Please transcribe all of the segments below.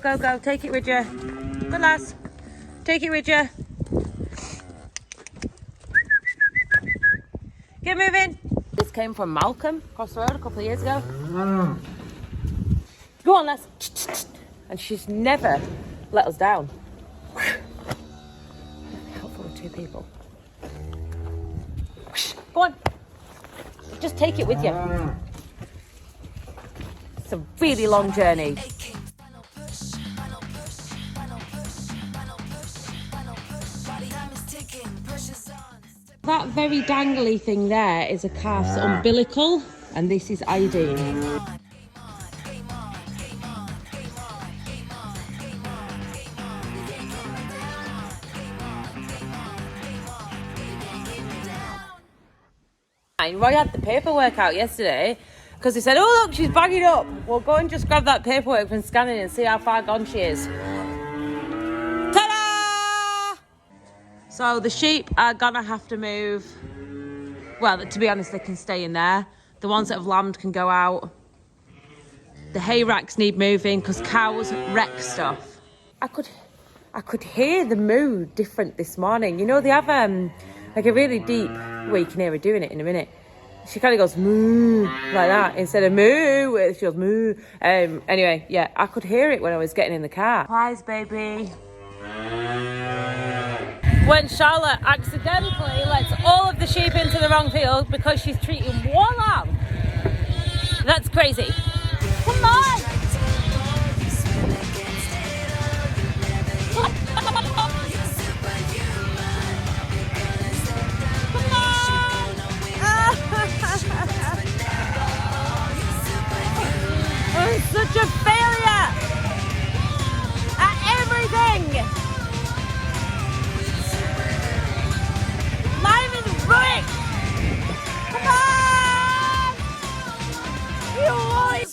go, go. Take it with you. Good lass. Take it with you. Get moving. This came from Malcolm across the road a couple of years ago. Go on, lass. And she's never let us down. Helpful with two people. Go on. Just take it with you. It's a really long journey. That very dangly thing there is a calf's umbilical, and this is iodine. Roy had the paperwork out yesterday because he said, oh look, she's bagging up. Well, go and just grab that paperwork from scanning and see how far gone she is. Ta-da! So the sheep are gonna have to move. Well, to be honest, they can stay in there. The ones that have lambed can go out. The hay racks need moving because cows wreck stuff. I could hear the moo different this morning. You know, they have like a really deep, well, you can hear her doing it in a minute. She kind of goes moo like that instead of moo. She goes moo. Anyway, yeah, I could hear it when I was getting in the car. Plies, baby. When Charlotte accidentally lets all of the sheep into the wrong field because she's treating one lamb. That's crazy. Come on! I'm such a failure at everything. Life is ruined. Come on, you boys.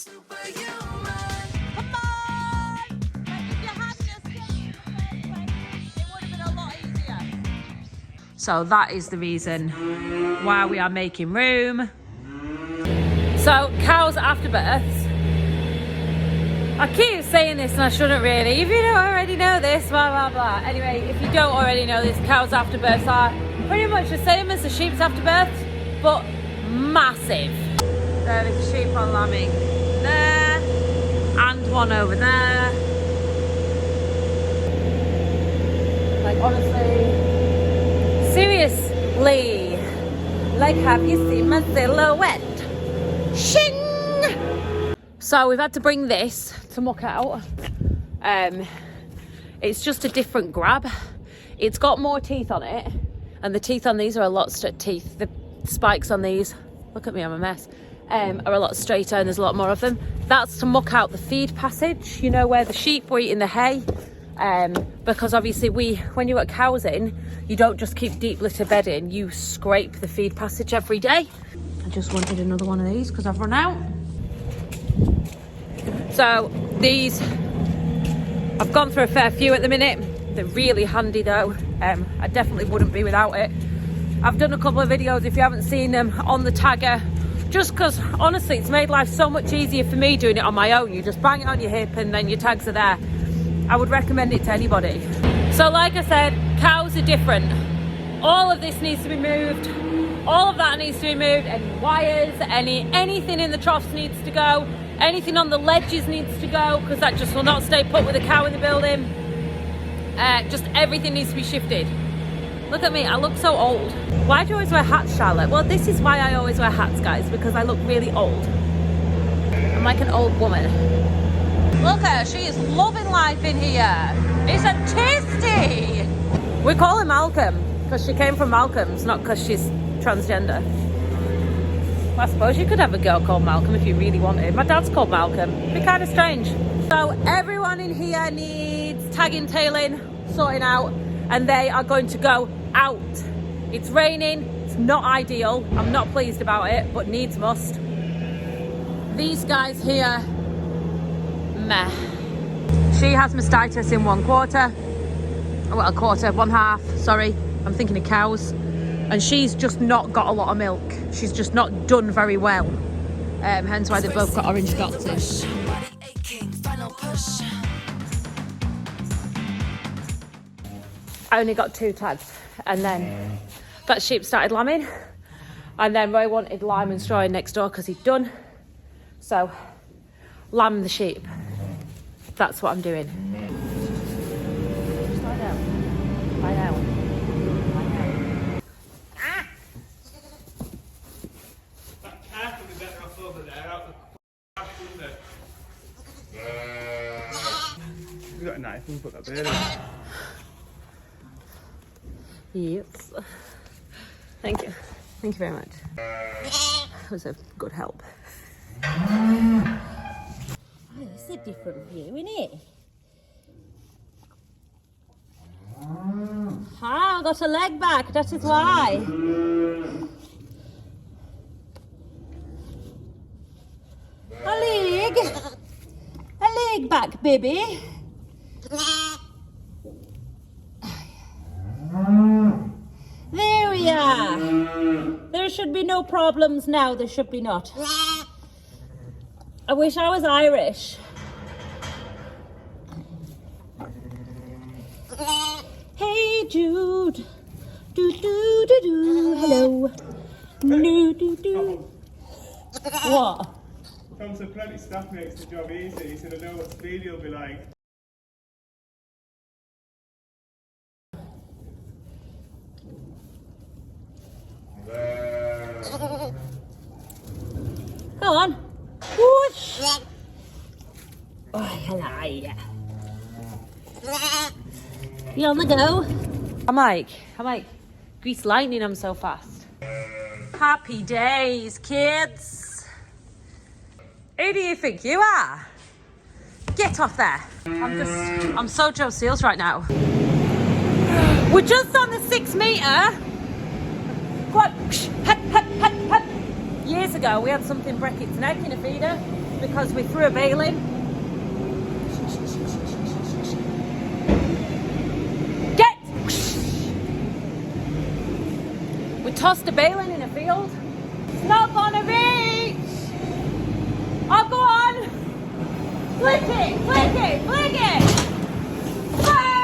Come on. Like if you hadn't just stayed in the first place, it would have been a lot easier. So that is the reason why we are making room. So cows after births. I keep saying this and I shouldn't really. If you don't already know this, blah, blah, blah. Anyway, if you don't already know this, cows after births are pretty much the same as the sheep's after births, but massive. There is a sheep on lambing there, and one over there. Like, honestly, seriously, like, have you seen my silhouette? Shing! So we've had to bring this to muck out. It's just a different grab. It's got more teeth on it, and the teeth on these are a lot teeth. The spikes on these, look at me, I'm a mess, are a lot straighter, and there's a lot more of them. That's to muck out the feed passage, you know, where the sheep were eating the hay. Because obviously when you got cows in, you don't just keep deep litter bedding, you scrape the feed passage every day. I just wanted another one of these because I've run out. So these, I've gone through a fair few at the minute. They're really handy though. I definitely wouldn't be without it. I've done a couple of videos, if you haven't seen them, on the tagger, just because honestly it's made life so much easier for me doing it on my own. You just bang it on your hip and then your tags are there. I would recommend it to anybody. So like I said, cows are different. All of this needs to be moved. All of that needs to be moved. Any wires, anything in the troughs needs to go. Anything on the ledges needs to go, because that just will not stay put with a cow in the building. Just everything needs to be shifted. Look at me, I look so old. Why do you always wear hats, Charlotte? Well, this is why I always wear hats, guys, because I look really old. I'm like an old woman. Look at her, she is loving life in here. It's a tasty. We call her Malcolm because she came from Malcolm's, not because she's transgender. Well, I suppose you could have a girl called Malcolm if you really wanted. My dad's called Malcolm. It'd be kind of strange. So everyone in here needs tagging, tailing, sorting out, and they are going to go out. It's raining. It's not ideal. I'm not pleased about it, but needs must. These guys here, meh. She has mastitis in 1/4. Well, a quarter, 1/2, sorry. I'm thinking of cows. And she's just not got a lot of milk. She's just not done very well. Hence why they've both got orange dots in. I only got 2 tags, and then that sheep started lambing, and then Roy wanted lime and straw in next door because he'd done. So lamb the sheep. That's what I'm doing. Just lie down. Lie down. Lie down. Ah! That calf would be better off over there, out the window. You got a knife and put that bird in. Yes. Thank you. Thank you very much. That was a good help. Oh, it's a different view, isn't it? Ah, I got a leg back, that is why. A leg back, baby. There we are. There should be no problems now, there should be not. I wish I was Irish. Hey Jude, do do do do, hello. Do do do. What? Tom said plenty stuff makes the job easy. He said I know what speed you'll be like. Go on. Whoosh. Oh, hello. You on the go? I'm like, grease lightning, I'm so fast. Happy days, kids. Who do you think you are? Get off there. I'm so Joe Seals right now. We're just on the 6 metre. Go on. Hut, hut, hut, hut. Years ago, we had something break its neck in a feeder because we threw a bale in. Get! We tossed a bale in a field. It's not gonna reach! Oh, go on! Flick it! Flick it! Flick it! Hey!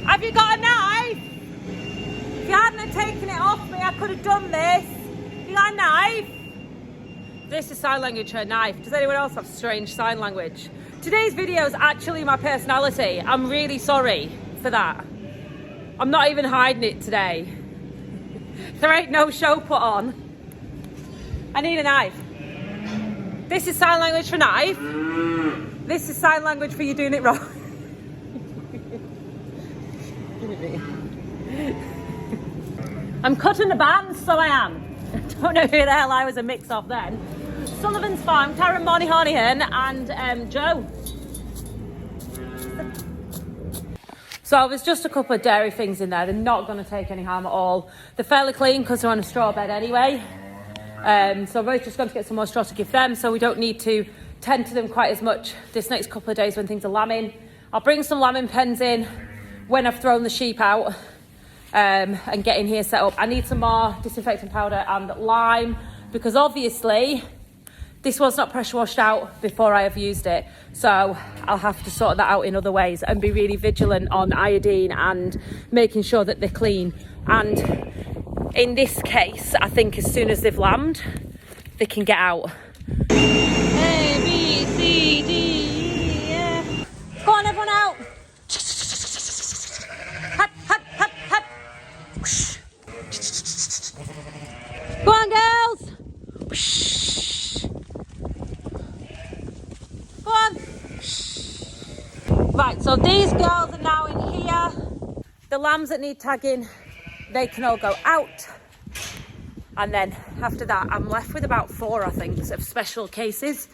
Have you got a knife? If you hadn't taken it off me, I could have done this. You got a knife? This is sign language for a knife. Does anyone else have strange sign language? Today's video is actually my personality. I'm really sorry for that. I'm not even hiding it today. There ain't no show put on. I need a knife. This is sign language for knife. This is sign language for you doing it wrong. I'm cutting the bands, so I am. I don't know who the hell I was a mix of then. Sullivan's Farm, Karen Monaghan and Joe. So there's just a couple of dairy things in there. They're not going to take any harm at all. They're fairly clean because they're on a straw bed anyway. So we're just going to get some more straw to give them, so we don't need to tend to them quite as much this next couple of days when things are lambing. I'll bring some lambing pens in when I've thrown the sheep out and get in here set up. I need some more disinfectant powder and lime because obviously this was not pressure washed out before I have used it. So I'll have to sort that out in other ways and be really vigilant on iodine and making sure that they're clean. And in this case, I think as soon as they've lambed, they can get out. A, B, C, D, E, F. Go on, everyone out. Hut, hut, hut, hut. Go on, girls. Go on. Right, so these girls are now in here. The lambs that need tagging, they can all go out. And then after that, I'm left with about 4, I think, of special cases.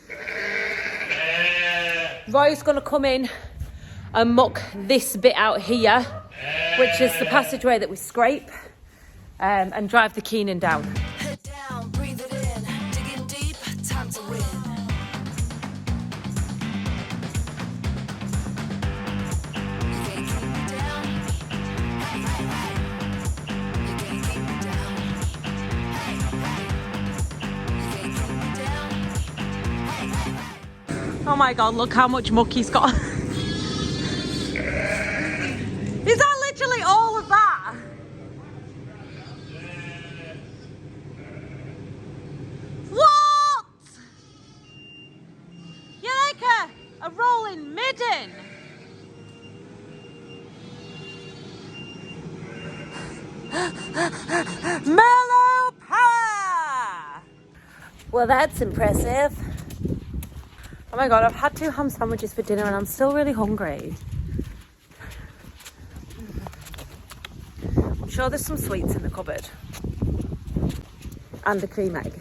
Roy's going to come in and muck this bit out here, which is the passageway that we scrape, and drive the Keenan down. Head down, breathe it in, digging deep, time to win. You can't keep me down. Hey, hey, hey. You can't keep me down. Hey, hey. You can't keep me down. Hey, hey, hey. Oh my God, look how much muck he's got. Is that literally all of that? What? You're like a rolling midden. Merlo power! Well, that's impressive. Oh my God, I've had 2 ham sandwiches for dinner and I'm still really hungry. I'm sure there's some sweets in the cupboard. And a cream egg.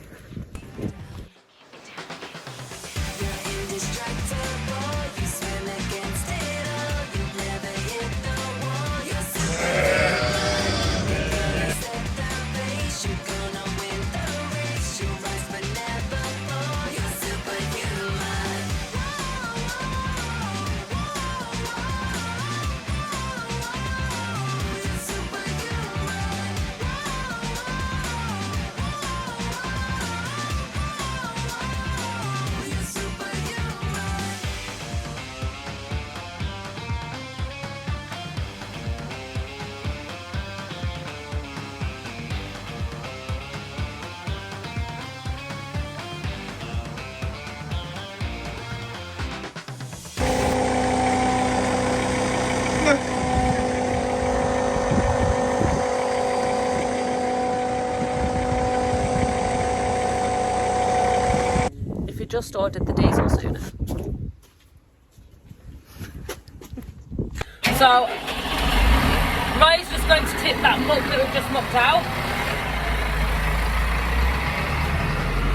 Just ordered the diesel sooner. So Roy's just going to tip that muck that we've just mucked out.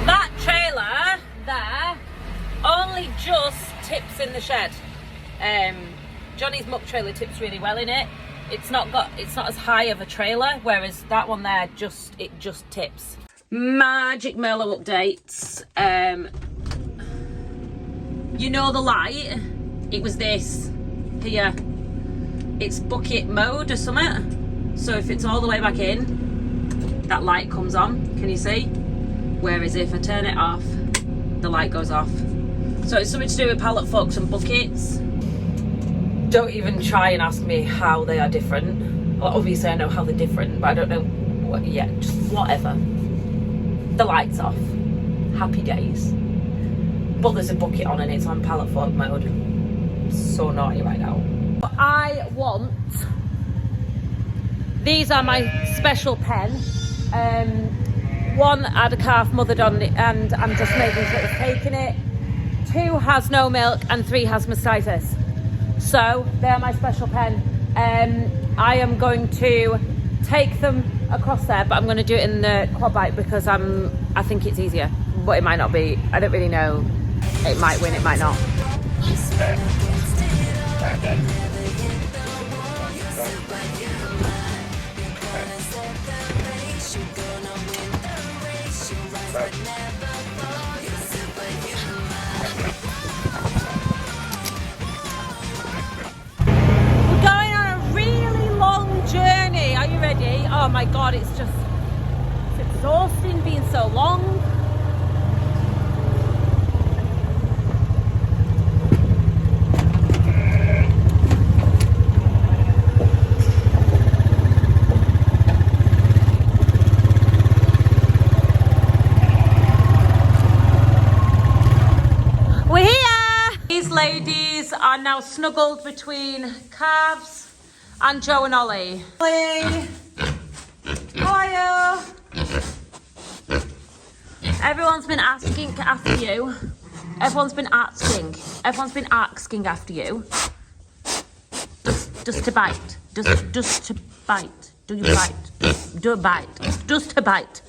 That trailer there only just tips in the shed. Johnny's muck trailer tips really well in it. It's not as high of a trailer, whereas that one there just tips. Magic Merlo updates. You know the light? It was this here. It's bucket mode or something. So if it's all the way back in, that light comes on. Can you see? Whereas if I turn it off, the light goes off. So it's something to do with pallet forks and buckets. Don't even try and ask me how they are different. Well, obviously I know how they're different, but I don't know what yet. Just whatever. The light's off. Happy days. But there's a bucket on and it's on pallet fork mode. So naughty right now. I want, these are my special pen. One had a calf mothered on it and I'm just making sure it's taking it. 2 has no milk and 3 has mastitis. So they're my special pen. I am going to take them across there, but I'm going to do it in the quad bike because I think it's easier, but it might not be. I don't really know. It might win, it might not. We're going on a really long journey. Are you ready? Oh my God, it's exhausting being so long. Ladies are now snuggled between calves and Joe and Ollie. Ollie, how are you? Everyone's been asking after you. Everyone's been asking after you. Just to bite. Just to bite. Do you bite? Do a bite. Just to bite.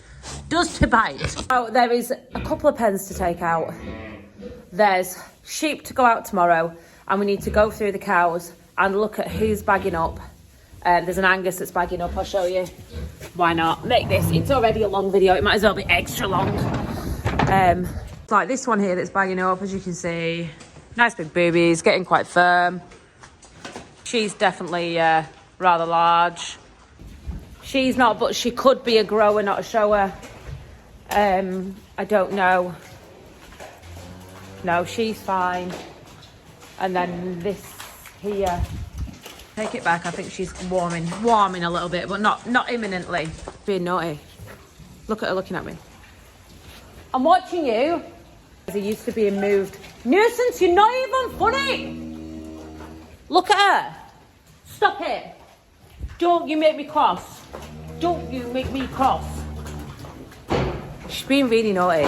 Just to bite. Oh, there is a couple of pens to take out. There's sheep to go out tomorrow and we need to go through the cows and look at who's bagging up. There's an Angus that's bagging up. I'll show you. Why not make this? It's already a long video. It might as well be extra long. It's like this one here that's bagging up, as you can see. Nice big boobies, getting quite firm. She's definitely rather large. She's not, but she could be a grower, not a shower. I don't know. No, she's fine. And then this here. Take it back. I think she's warming a little bit, but not imminently. Being naughty. Look at her looking at me. I'm watching you. He used to being moved. Nuisance, you're not even funny. Look at her. Stop it. Don't you make me cross. Don't you make me cross. She's being really naughty.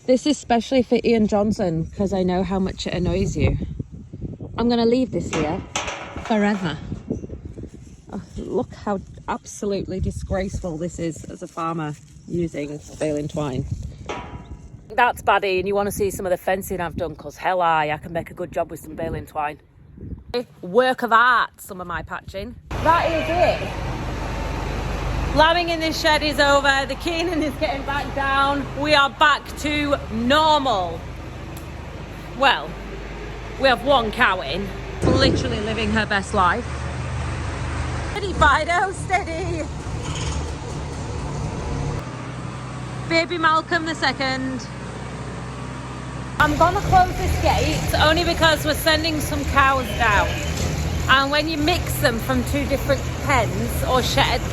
This is especially for Ian Johnson because I know how much it annoys you. I'm going to leave this here forever. Oh, look how absolutely disgraceful this is as a farmer using baling twine. That's baddie, and you want to see some of the fencing I've done because hell I can make a good job with some baling twine. Work of art, some of my patching. That is it. Lambing in this shed is over. The Keenan is getting back down. We are back to normal. Well, we have one cow in, literally living her best life. Steady, Fido, steady. Baby Malcolm the second. I'm gonna close this gate only because we're sending some cows down. And when you mix them from two different pens or sheds,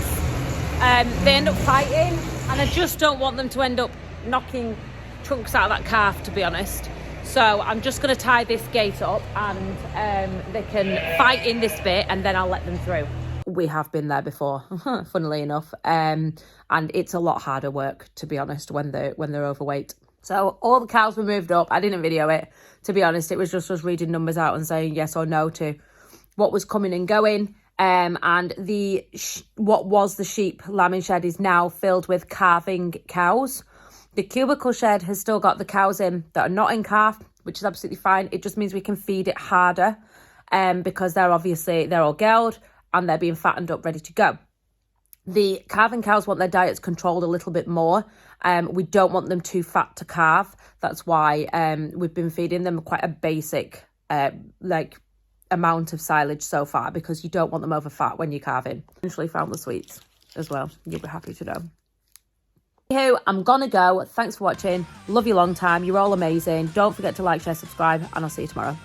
they end up fighting. And I just don't want them to end up knocking chunks out of that calf, to be honest. So I'm just going to tie this gate up and they can fight in this bit and then I'll let them through. We have been there before, funnily enough. And it's a lot harder work, to be honest, when they're overweight. So all the cows were moved up. I didn't video it, to be honest. It was just us reading numbers out and saying yes or no to what was coming and going. And what was the sheep lambing shed is now filled with calving cows. The cubicle shed has still got the cows in that are not in calf, which is absolutely fine. It just means we can feed it harder because they're all gelled and they're being fattened up, ready to go. The calving cows want their diets controlled a little bit more. We don't want them too fat to calve. That's why we've been feeding them quite a basic amount of silage so far because you don't want them over fat when you're calving. Eventually found the sweets as well. You'll be happy to know. Anywho, I'm gonna go. Thanks for watching. Love you long time. You're all amazing. Don't forget to like, share, subscribe, and I'll see you tomorrow.